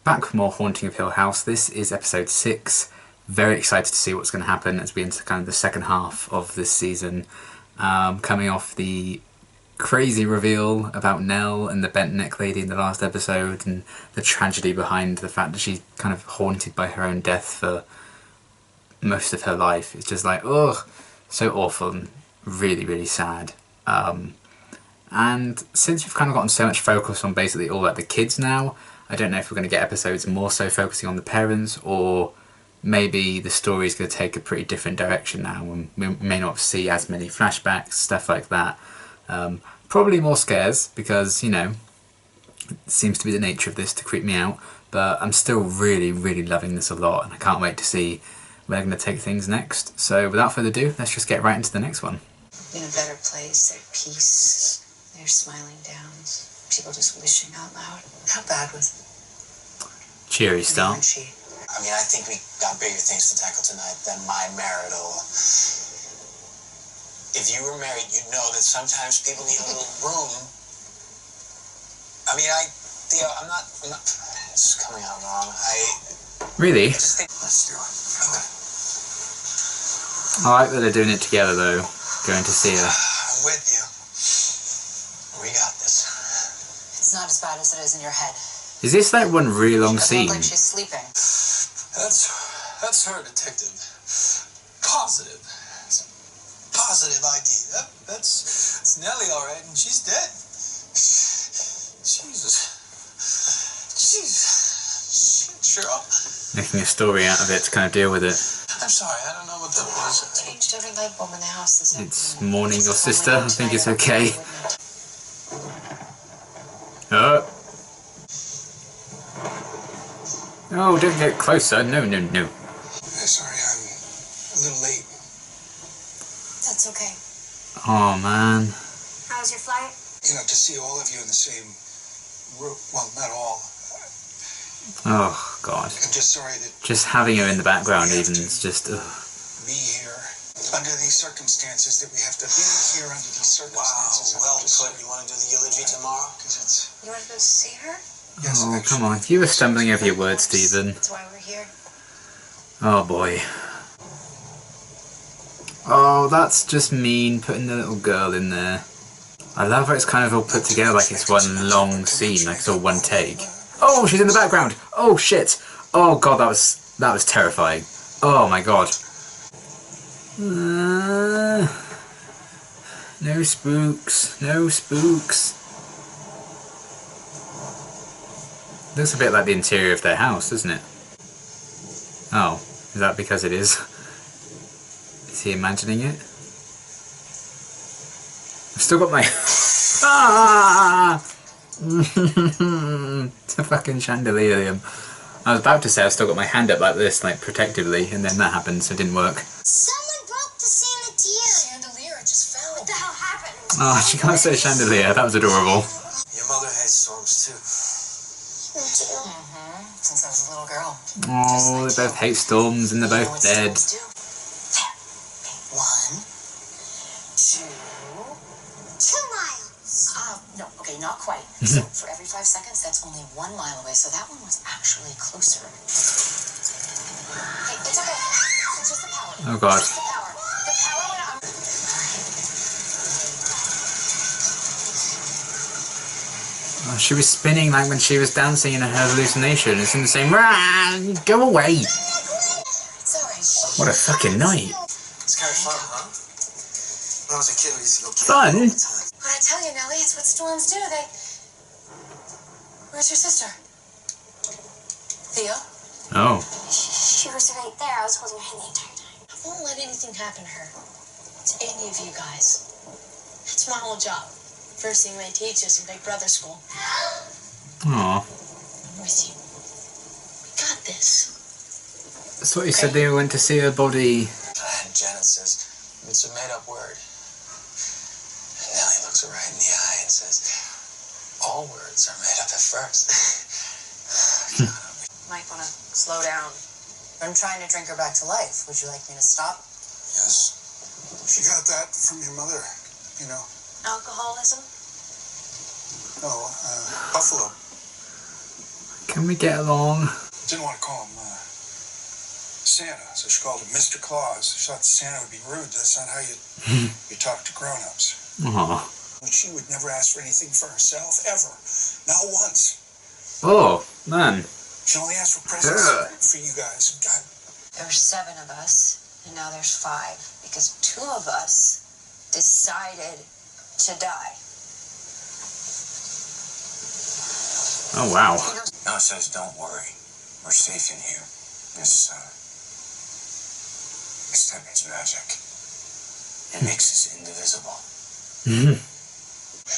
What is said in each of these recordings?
Back with more Haunting of Hill House. This is episode 6. Very excited to see what's going to happen as we enter kind of the second half of this season. Coming off the crazy reveal about Nell and the bent neck lady in the last episode, and the tragedy behind the fact that she's kind of haunted by her own death for most of her life. It's just like, ugh, so awful and really, really sad. And since we've kind of gotten so much focus on basically all like the kids now, I don't know if we're going to get episodes more so focusing on the parents, or maybe the story is going to take a pretty different direction now and we may not see as many flashbacks, stuff like that. Probably more scares because, you know, it seems to be the nature of this to creep me out, but I'm still really, really loving this a lot and I can't wait to see where they're going to take things next. So without further ado, let's just get right into the next one. In a better place, at peace, they're smiling down, people just wishing out loud. How bad was it? Cheery start. I mean, I think we got bigger things to tackle tonight than my marital. If you were married, you'd know that sometimes people need a little room. I mean, Theo, I'm not, this is coming out wrong. Really? Just think, let's do it. Okay. I like that they're doing it together though, going to see her. I'm with you. We got this. It's not as bad as it is in your head. Is this like one really long scene? Like she's sleeping. That's her, detective. Positive. Positive ID. That's Nellie, all right, and she's dead. Jesus. Cheryl. Making a story out of it to kind of deal with it. I'm sorry, I don't know what that was. Changed every light bulb in the house this afternoon. It's mourning your sister. I think it's okay. Oh, don't get closer. No. Sorry, I'm a little late. That's okay. Oh, man. How was your flight? You know, to see all of you in the same room. Well, not all. Oh, God. I'm just sorry that Just having her in the background even is just... Ugh. be here under these circumstances, that we have to be here under these circumstances. Wow, well put. You want to do the eulogy tomorrow? Because it's... You want to go see her? Yes, Oh, actually. come on. You were stumbling over your words, Stephen. That's why we're here. Oh, boy. Oh, that's just mean, putting the little girl in there. I love how it's kind of all put together like it's one long scene, like it's all one take. Oh, she's in the background! Oh, shit! Oh, God, that was terrifying. Oh, my God. No spooks. No spooks. Looks a bit like the interior of their house, doesn't it? Oh, is that because it is? Is he imagining it? I've still got my... Ah! It's a fucking chandelier. I was about to say I've still got my hand up like this, like protectively, and then that happened, so it didn't work. Someone broke the chandelier. Chandelier, it just fell. What the hell happened? Oh, she can't say chandelier. That was adorable. Your mother hates storms, too. Me too. Since I was a little girl. Oh, they both hate storms and they're You know both what dead. storms do? 1, 2... 2 miles. No, okay, not quite. So for every 5 seconds, that's only 1 mile away. So that one was actually closer. Hey, it's okay. It's just the power. Oh, God. Just the power. The power went out. Oh, she was spinning like when she was dancing in her hallucination. It's in the same... Rah, go away! It's alright. What a fucking night. It's kind of fun, huh? When I was a kid, we used to go Fun? camping all the time. What I tell you, Nellie, it's what storms do. Where's your sister? Theo? Oh. She was right there. I was holding her hand the entire time. I won't let anything happen to her. To any of you guys. That's my whole job. First thing they teach us in Big Brother school. Aw. I'm with you. We got this. That's what you said they went to see her body. And Janet says, it's a made-up word. And Nellie looks her right in the eye and says, all words are made up at first. Might want to slow down. I'm trying to drink her back to life. Would you like me to stop? Yes. She got that from your mother, you know. Alcoholism? No, Buffalo. Can we get along? Didn't want to call him Santa, so she called him Mr. Claus. She thought Santa would be rude. That's not how you talk to grown-ups. Aww. But she would never ask for anything for herself, ever. Not once. Oh, man. She only asked for presents for you guys. God. There were 7 of us, and now there's 5, because 2 of us decided to die. Oh, wow. Now it says, don't worry. We're safe in here. This stuff is magic. It makes us indivisible. We've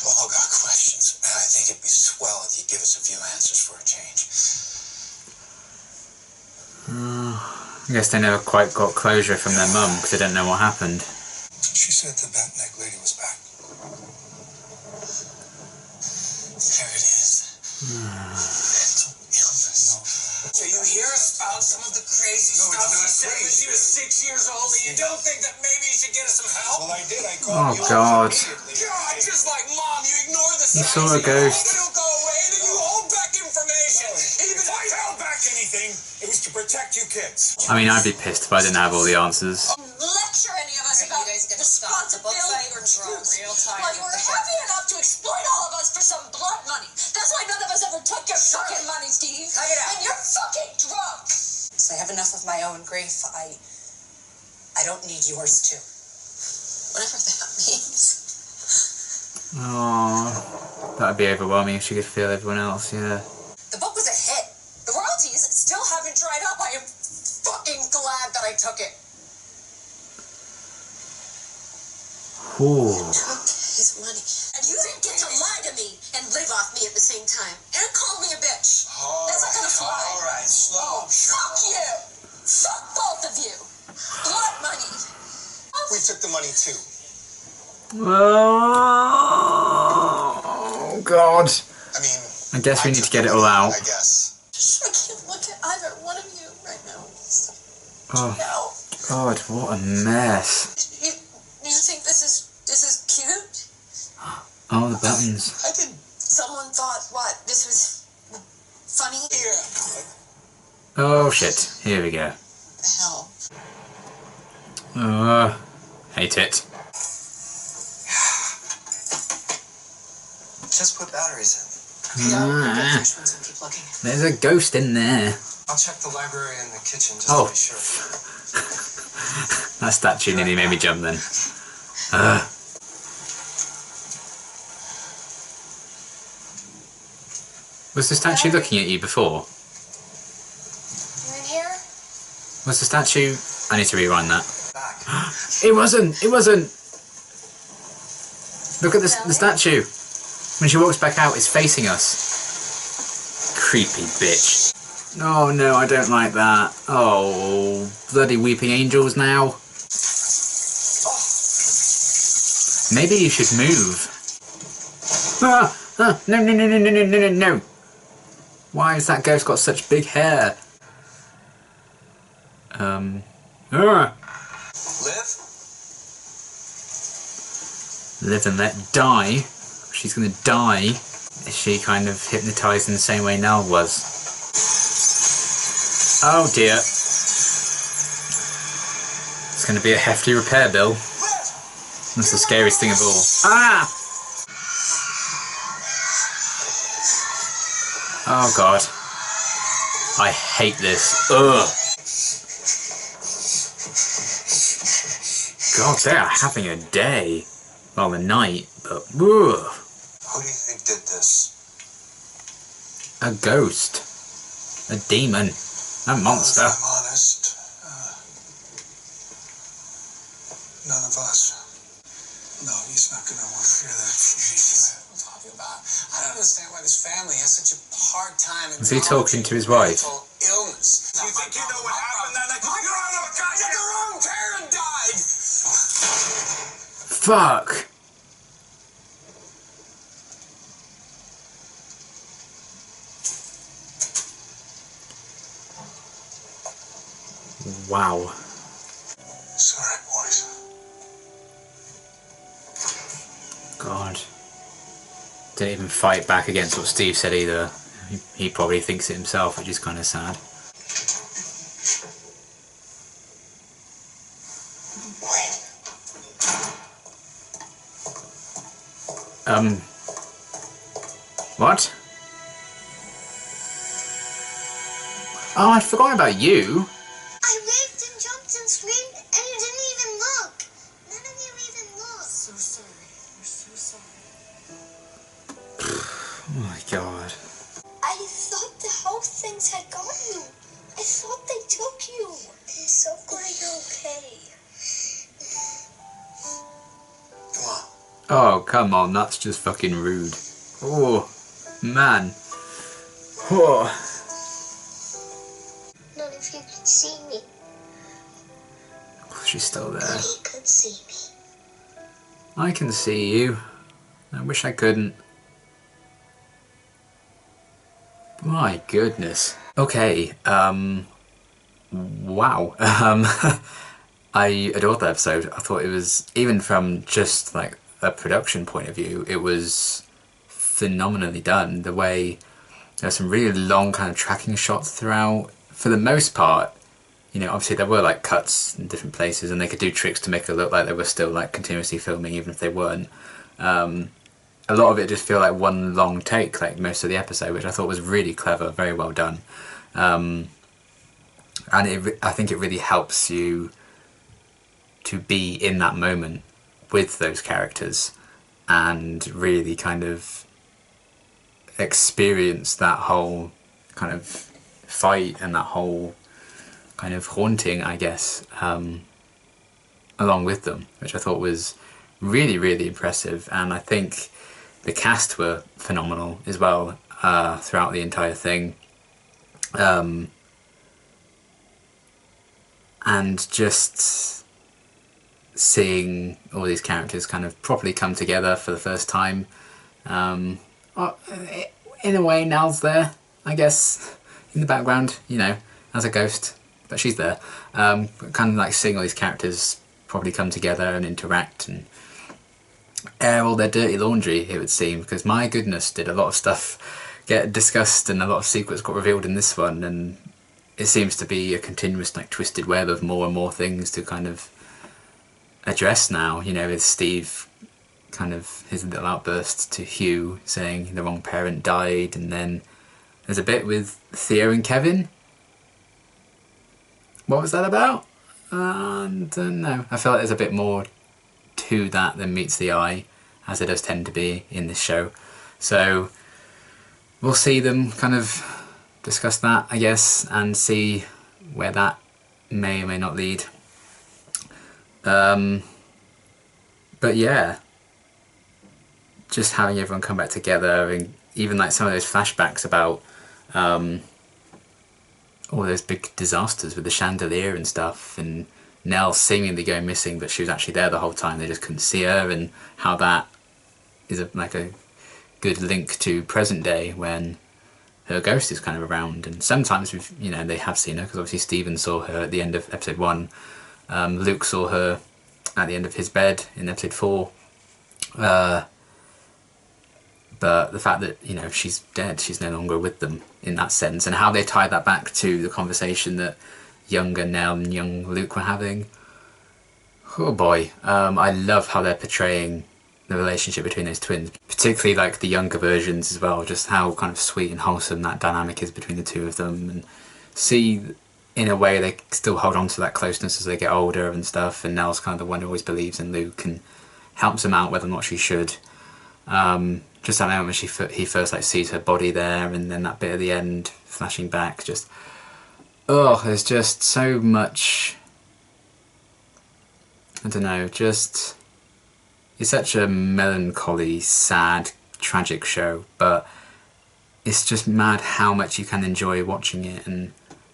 all got questions, and I think it'd be swell if you give us a few answers for a change. I guess they never quite got closure from their mum because they didn't know what happened. She said the bat neck lady was back. There it is. Mental illness. So you hear about some of the crazy stuff she said when she was 6 years old, and you don't think that maybe you should get her some help? Well, I did. I called you God. immediately. God, just like Mom, you ignore the You signs. saw a You ghost. hope it'll go away, and then you hold back information. Even If I held back anything, it was to protect you kids. I mean, I'd be pissed if I didn't have all the answers. Lecture any of us about responsibility or truth. real Well, you were happy enough to exploit all of us for some blood money. That's why none of us ever took your fucking money, Steve. Cut it out. And you're fucking drunk. So I have enough of my own grief. I don't need yours too. Whatever that means. Oh, that'd be overwhelming if she could feel everyone else, yeah. The book was a hit. The royalties still haven't dried up. I am fucking glad that I took it. Ooh. Took his money. And you didn't get to lie to me and live off me at the same time. And call me a bitch. That's not gonna fly. All right, slow, Fuck you. Fuck both of you. Blood money. We took the money too. Oh, God. I mean, I guess we need to get it all out. I guess. I can't look at either one of you right now. Oh, No. God, what a mess. You think this is cute? Oh, the buttons. I did. Someone thought what? This was funny? Yeah. Oh, shit. Here we go. The hell. Hate it. Just put batteries in. Ah, Which ones will keep looking? there's a ghost in there. I'll check the library and the kitchen just Oh. to be sure. That statue nearly made me jump then. Was the statue looking at you before? You in here? Was the statue... I need to rewind that. Back. It wasn't! It wasn't! Look at the statue. When she walks back out, it's facing us. Creepy bitch. Oh no, I don't like that. Oh, bloody weeping angels now. Maybe you should move. No. Why has that ghost got such big hair? Live and let die. She's gonna die. Is she kind of hypnotised in the same way Nell was? Oh dear. It's gonna be a hefty repair bill. That's the scariest thing of all. Ah! Oh god. I hate this. Ugh. God, they are having a day. Well, a night, but ugh. Who do you think did this? A ghost. A demon. A monster. If I'm honest, none of us. No, he's not going to want to hear that from me. I'm talking about. I don't understand why this family has such a hard time. Is he talking to his wife? Mental illness. You think you know what happened that night? You don't know what God did. The wrong parent died. Fuck. Wow. Sorry, boys. God. Didn't even fight back against what Steve said either. he probably thinks it himself, which is kind of sad. What? Oh, I'd forgotten about you. I waved and jumped and screamed, and you didn't even look. None of you even looked. So sorry. We're so sorry. Oh my god. I thought the health things had got you. I thought they took you. I'm so glad you're okay. Come on. Oh, come on, that's just fucking rude. Oh, man. Oh. None of you could see me, She's still there. but he could see me. I can see you. I wish I couldn't. My goodness. Okay, wow. I adored that episode. I thought it was, even from just like a production point of view, it was phenomenally done. The way there's some really long kind of tracking shots throughout. For the most part, you know, obviously there were like cuts in different places and they could do tricks to make it look like they were still like continuously filming even if they weren't. A lot of it just feel like one long take, like most of the episode, which I thought was really clever, very well done. And I think it really helps you to be in that moment with those characters and really kind of experience that whole kind of fight and that whole kind of haunting, I guess, along with them, which I thought was really, really impressive. And I think the cast were phenomenal as well throughout the entire thing. And just seeing all these characters kind of properly come together for the first time. In a way, Nell's there, I guess, in the background, you know, as a ghost, but she's there. Kind of like seeing all these characters probably come together and interact and air all their dirty laundry, it would seem, because my goodness, did a lot of stuff get discussed and a lot of secrets got revealed in this one, and it seems to be a continuous like twisted web of more and more things to kind of address now, you know, with Steve kind of his little outburst to Hugh saying the wrong parent died, and then there's a bit with Theo and Kevin. What was that about? I don't know. I feel like there's a bit more to that than meets the eye, as it does tend to be in this show. So we'll see them kind of discuss that, I guess, and see where that may or may not lead. But yeah, just having everyone come back together, and even like some of those flashbacks about all those big disasters with the chandelier and stuff, and Nell seemingly going missing but she was actually there the whole time, they just couldn't see her, and how that is like a good link to present day when her ghost is kind of around. And sometimes we've, you know, they have seen her because obviously Stephen saw her at the end of episode 1, Luke saw her at the end of his bed in episode 4, but the fact that, you know, she's dead, she's no longer with them in that sense, and how they tie that back to the conversation that younger Nell and young Luke were having. Oh boy, I love how they're portraying the relationship between those twins, particularly like the younger versions as well, just how kind of sweet and wholesome that dynamic is between the two of them, and see in a way they still hold on to that closeness as they get older and stuff, and Nell's kind of the one who always believes in Luke and helps him out whether or not she should. Just that moment when he first like sees her body there, and then that bit at the end flashing back, just there's just so much, I don't know, just it's such a melancholy, sad, tragic show, but it's just mad how much you can enjoy watching it, and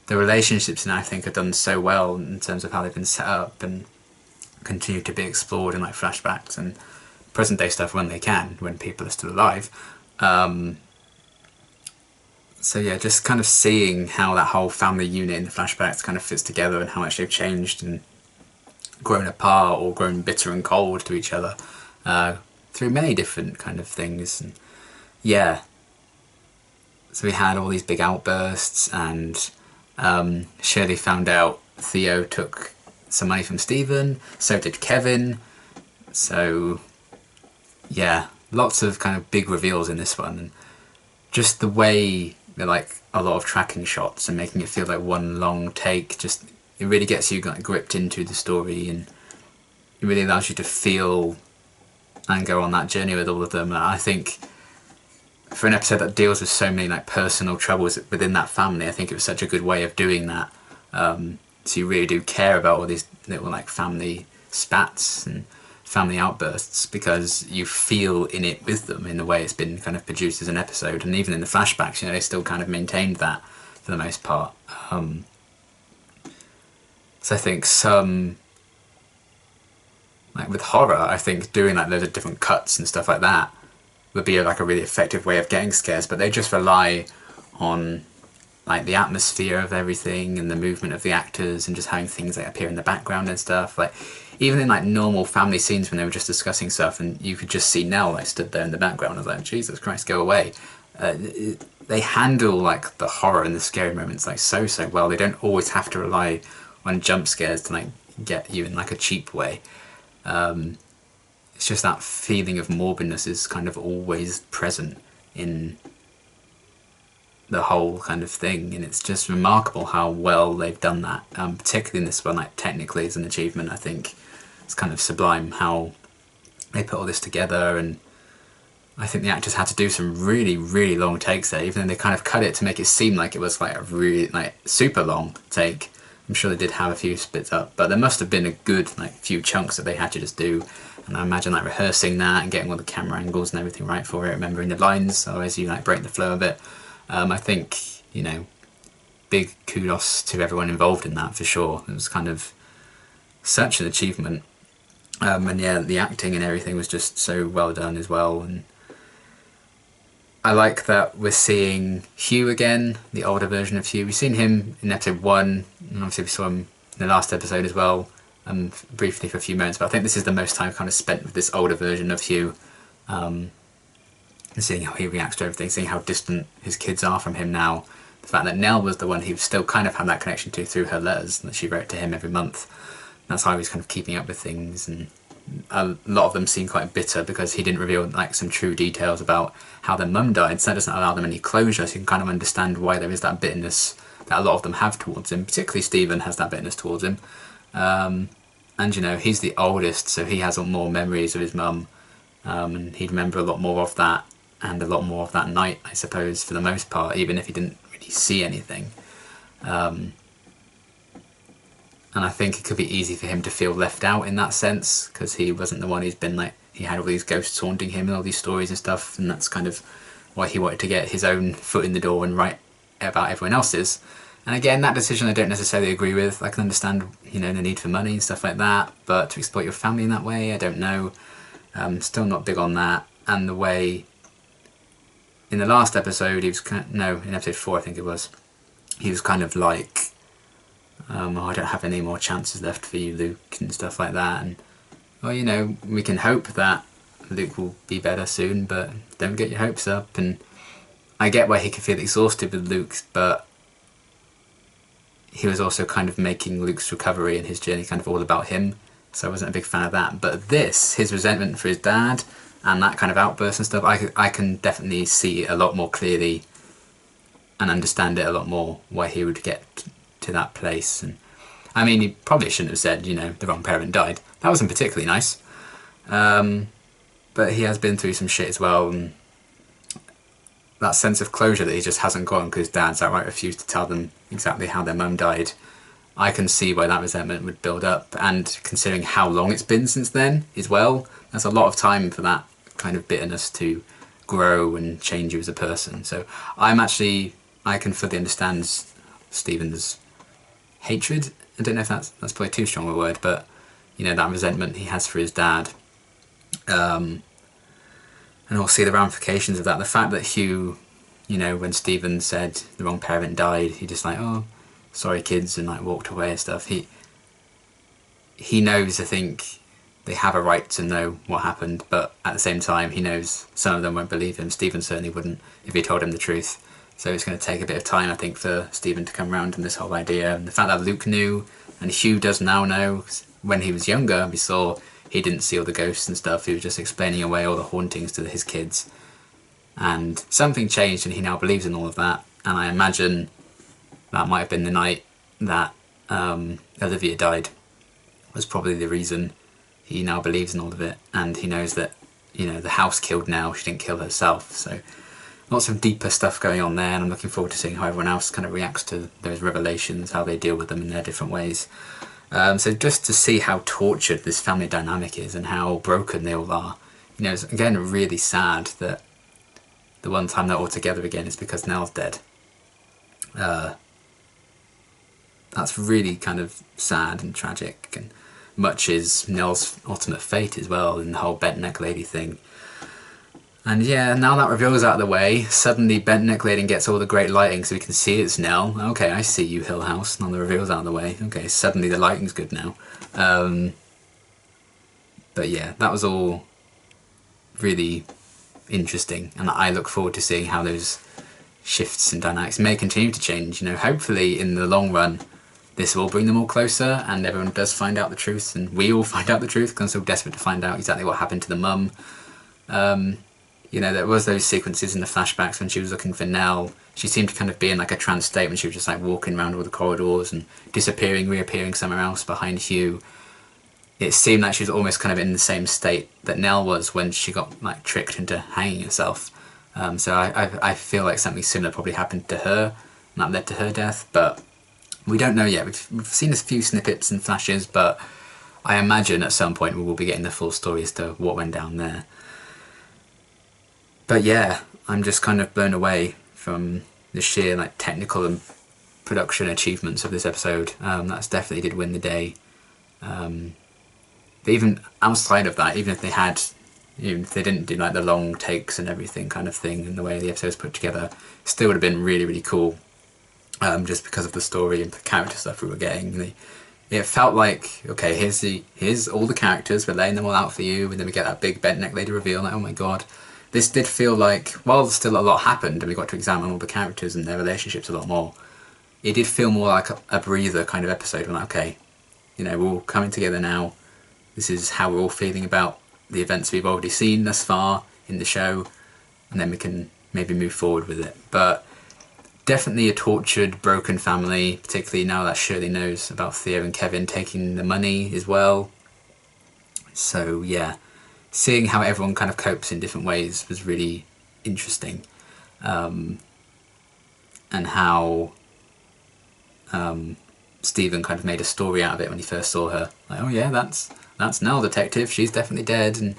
the relationships now I think are done so well in terms of how they've been set up and continue to be explored in like flashbacks and present day stuff when they can, when people are still alive. So yeah, just kind of seeing how that whole family unit in the flashbacks kind of fits together, and how much they've changed and grown apart or grown bitter and cold to each other through many different kind of things. And yeah, So we had all these big outbursts, and Shirley found out Theo took some money from Stephen, so did Kevin. So yeah, lots of kind of big reveals in this one, and just the way they're like a lot of tracking shots and making it feel like one long take, just it really gets you like gripped into the story, and it really allows you to feel and go on that journey with all of them. And I think for an episode that deals with so many like personal troubles within that family, I think it was such a good way of doing that. So you really do care about all these little like family spats and family outbursts, because you feel in it with them in the way it's been kind of produced as an episode. And even in the flashbacks, you know, they still kind of maintained that for the most part. So I think some, like with horror, I think doing like loads of different cuts and stuff like that would be like a really effective way of getting scares, but they just rely on like the atmosphere of everything and the movement of the actors and just having things like appear in the background and stuff. Like even in like normal family scenes when they were just discussing stuff and you could just see Nell like stood there in the background, I was like, Jesus Christ, go away. They handle like the horror and the scary moments like so well. They don't always have to rely on jump scares to like get you in like a cheap way. It's just that feeling of morbidness is kind of always present in the whole kind of thing, and it's just remarkable how well they've done that, particularly in this one. Like technically as an achievement, I think it's kind of sublime how they put all this together, and I think the actors had to do some really long takes there, even though they kind of cut it to make it seem like it was like a really like super long take. I'm sure they did have a few spits up, but there must have been a good like few chunks that they had to just do. And I imagine like rehearsing that and getting all the camera angles and everything right for it, remembering the lines, otherwise you like break the flow of it. I think, you know, big kudos to everyone involved in that for sure. It was kind of such an achievement. And yeah, the acting and everything was just so well done as well. And I like that we're seeing Hugh again, the older version of Hugh. We've seen him in episode 1, and obviously we saw him in the last episode as well, briefly for a few moments, but I think this is the most time kind of spent with this older version of Hugh, and seeing how he reacts to everything, seeing how distant his kids are from him now. The fact that Nell was the one he still kind of had that connection to through her letters that she wrote to him every month. That's how he was kind of keeping up with things, and a lot of them seem quite bitter because he didn't reveal like some true details about how their mum died, so that doesn't allow them any closure, so you can kind of understand why there is that bitterness that a lot of them have towards him. Particularly Stephen has that bitterness towards him. And you know, he's the oldest, so he has more memories of his mum, and he'd remember a lot more of that, and a lot more of that night, I suppose, for the most part, even if he didn't really see anything. And I think it could be easy for him to feel left out in that sense, because he wasn't the one who's been like, he had all these ghosts haunting him and all these stories and stuff, and that's kind of why he wanted to get his own foot in the door and write about everyone else's. And again, that decision I don't necessarily agree with. I can understand, you know, the need for money and stuff like that, but to exploit your family in that way, I don't know. Still not big on that. And the way in the last episode, he was in episode 4 I think it was, he was kind of like, oh, I don't have any more chances left for you, Luke, and stuff like that. And well, you know, we can hope that Luke will be better soon, but don't get your hopes up. And I get why he could feel exhausted with Luke, but he was also kind of making Luke's recovery and his journey kind of all about him, so I wasn't a big fan of that. But this, his resentment for his dad and that kind of outburst and stuff, I can definitely see a lot more clearly and understand it a lot more why he would get to that place. And I mean, he probably shouldn't have said, you know, the wrong parent died. That wasn't particularly nice. But he has been through some shit as well, and that sense of closure that he just hasn't gotten because his dad's outright refused to tell them exactly how their mum died. I can see why that resentment would build up, and considering how long it's been since then as well, that's a lot of time for that kind of bitterness to grow and change you as a person. So I can fully understand Stephen's hatred. I don't know if that's probably too strong a word, but you know, that resentment he has for his dad. And we'll see the ramifications of that. The fact that Hugh, you know, when Stephen said the wrong parent died, he just like, oh, sorry kids, and like walked away and stuff. He knows, I think, they have a right to know what happened, but at the same time he knows some of them won't believe him. Stephen certainly wouldn't if he told him the truth. So it's going to take a bit of time, I think, for Stephen to come around on this whole idea. And the fact that Luke knew, and Hugh does now know, 'cause when he was younger, we saw he didn't see all the ghosts and stuff. He was just explaining away all the hauntings to his kids. And something changed, and he now believes in all of that. And I imagine that might have been the night that Olivia died, was probably the reason he now believes in all of it. And he knows that, you know, the house killed Nell, she didn't kill herself. So lots of deeper stuff going on there, and I'm looking forward to seeing how everyone else kind of reacts to those revelations, how they deal with them in their different ways. So just to see how tortured this family dynamic is and how broken they all are. You know, it's again really sad that the one time they're all together again is because Nell's dead. That's really kind of sad and tragic, and much is Nell's ultimate fate as well in the whole bent neck lady thing. And yeah, now that reveal's out of the way, suddenly Bent Neck Lady gets all the great lighting so we can see it's Nell. Okay, I see you, Hill House. Now the reveal's out of the way. Okay, suddenly the lighting's good now. But yeah, that was all really interesting, and I look forward to seeing how those shifts and dynamics may continue to change. You know, hopefully in the long run, this will bring them all closer, and everyone does find out the truth, and we all find out the truth, because I'm so desperate to find out exactly what happened to the mum. You know, there was those sequences in the flashbacks when she was looking for Nell. She seemed to kind of be in like a trance state when she was just like walking around all the corridors and disappearing, reappearing somewhere else behind Hugh. It seemed like she was almost kind of in the same state that Nell was when she got like tricked into hanging herself. So I feel like something similar probably happened to her, and that led to her death, but we don't know yet. We've seen a few snippets and flashes, but I imagine at some point we will be getting the full story as to what went down there. But yeah, I'm just kind of blown away from the sheer like technical and production achievements of this episode. That's definitely did win the day. But even outside of that, even if they had, even if they didn't do like the long takes and everything kind of thing and the way the episode was put together, still would have been really, really cool. Just because of the story and the character stuff we were getting. It felt like, okay, here's all the characters, we're laying them all out for you, and then we get that big bent neck lady reveal, like, oh my god. This did feel like, while still a lot happened and we got to examine all the characters and their relationships a lot more, it did feel more like a breather kind of episode. We're like, okay, you know, we're all coming together now. This is how we're all feeling about the events we've already seen thus far in the show, and then we can maybe move forward with it. But definitely a tortured, broken family, particularly now that Shirley knows about Theo and Kevin taking the money as well. So yeah, seeing how everyone kind of copes in different ways was really interesting. And how Stephen kind of made a story out of it when he first saw her. Like, oh yeah, that's Nell, detective, she's definitely dead. And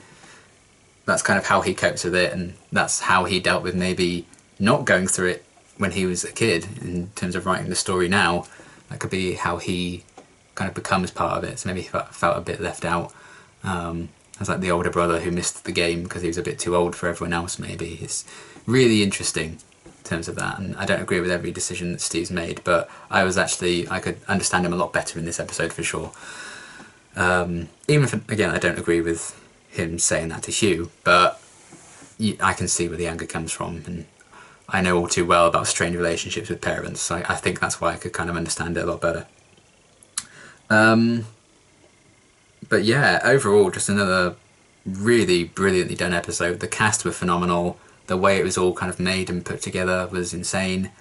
that's kind of how he copes with it, and that's how he dealt with maybe not going through it when he was a kid in terms of writing the story now. That could be how he kind of becomes part of it. So maybe he felt a bit left out. As like the older brother who missed the game because he was a bit too old for everyone else maybe. It's really interesting in terms of that, and I don't agree with every decision that Steve's made, but I could understand him a lot better in this episode for sure. Even if, again, I don't agree with him saying that to Hugh, but I can see where the anger comes from, and I know all too well about strained relationships with parents, so I think that's why I could kind of understand it a lot better. But yeah, overall, just another really brilliantly done episode. The cast were phenomenal. The way it was all kind of made and put together was insane.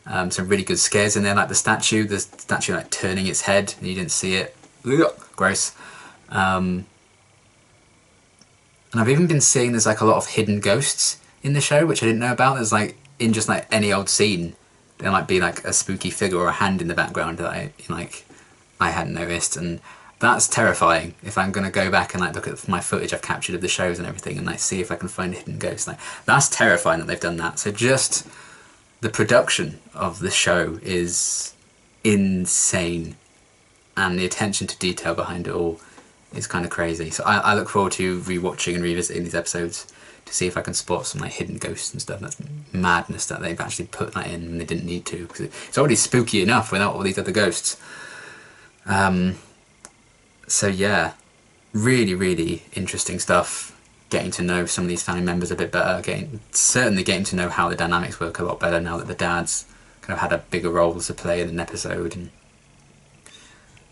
Some really good scares in there, like the statue like turning its head and you didn't see it. Gross. And I've even been seeing there's like a lot of hidden ghosts in the show, which I didn't know about. There's like, in just like any old scene, there might be like a spooky figure or a hand in the background that I hadn't noticed, and that's terrifying. If I'm going to go back and like look at my footage I've captured of the shows and everything and like see if I can find a hidden ghost, like that's terrifying that they've done that. So just the production of the show is insane, and the attention to detail behind it all is kind of crazy. So I look forward to rewatching and revisiting these episodes to see if I can spot some like hidden ghosts and stuff. That's madness that they've actually put that in and they didn't need to, because it's already spooky enough without all these other ghosts. So yeah, really, really interesting stuff. getting to know some of these family members a bit better, certainly getting to know how the dynamics work a lot better now that the dad's kind of had a bigger role to play in an episode. And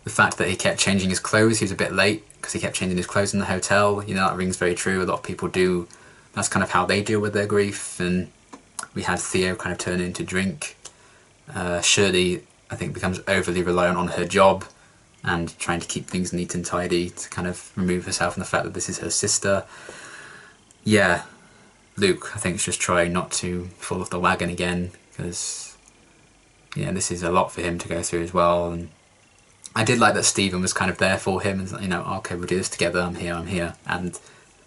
the fact that he kept changing his clothes, he was a bit late because he kept changing his clothes in the hotel, you know, that rings very true. A lot of people do, that's kind of how they deal with their grief. And we had Theo kind of turn into drink. Shirley, I think, becomes overly reliant on her job and trying to keep things neat and tidy to kind of remove herself from the fact that this is her sister. Yeah, Luke, I think, is just trying not to fall off the wagon again, because, yeah, this is a lot for him to go through as well. And I did like that Stephen was kind of there for him, and, you know, okay, we'll do this together, I'm here. And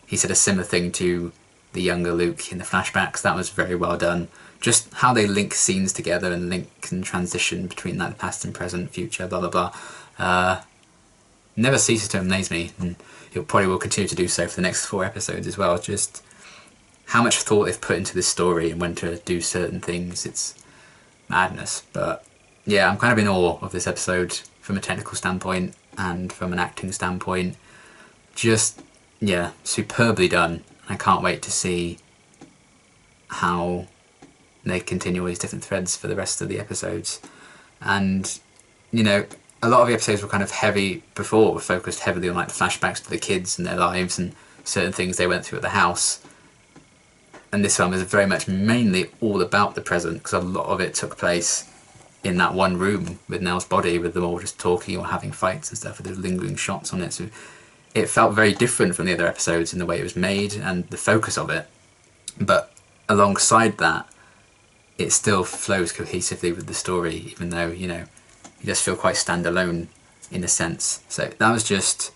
he said a similar thing to the younger Luke in the flashbacks. That was very well done. Just how they link scenes together and link and transition between like the past and present, future, blah, blah, blah. Never ceases to amaze me, and it probably will continue to do so for the next 4 episodes as well. Just how much thought they've put into this story and when to do certain things. It's madness. But yeah, I'm kind of in awe of this episode from a technical standpoint and from an acting standpoint. Just, yeah, superbly done. I can't wait to see how they continue all these different threads for the rest of the episodes. And, you know, a lot of the episodes were kind of heavy before, were focused heavily on like the flashbacks to the kids and their lives and certain things they went through at the house. And this one was very much mainly all about the present, because a lot of it took place in that one room with Nell's body, with them all just talking or having fights and stuff, with those lingering shots on it. So it felt very different from the other episodes in the way it was made and the focus of it. But alongside that, it still flows cohesively with the story, even though, you know, you just feel quite standalone in a sense. So that was just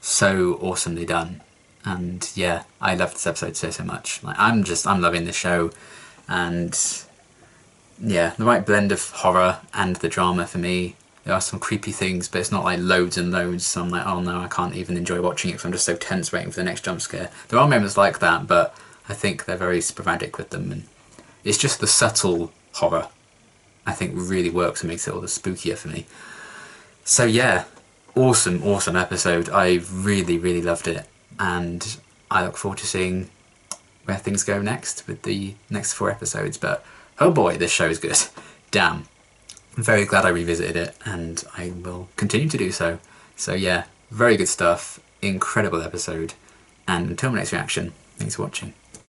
so awesomely done. And yeah, I loved this episode so much. Like, I'm loving the show. And yeah, the right blend of horror and the drama for me. There are some creepy things, but it's not like loads and loads, so I'm like, oh no, I can't even enjoy watching it because I'm just so tense waiting for the next jump scare. There are moments like that, but I think they're very sporadic with them, and it's just the subtle horror I think really works and makes it all the spookier for me. So yeah, awesome episode. I really loved it, and I look forward to seeing where things go next with the next 4 episodes. But oh boy, this show is good. Damn. I'm very glad I revisited it, and I will continue to do so. So yeah, very good stuff, incredible episode, and until my next reaction, thanks for watching.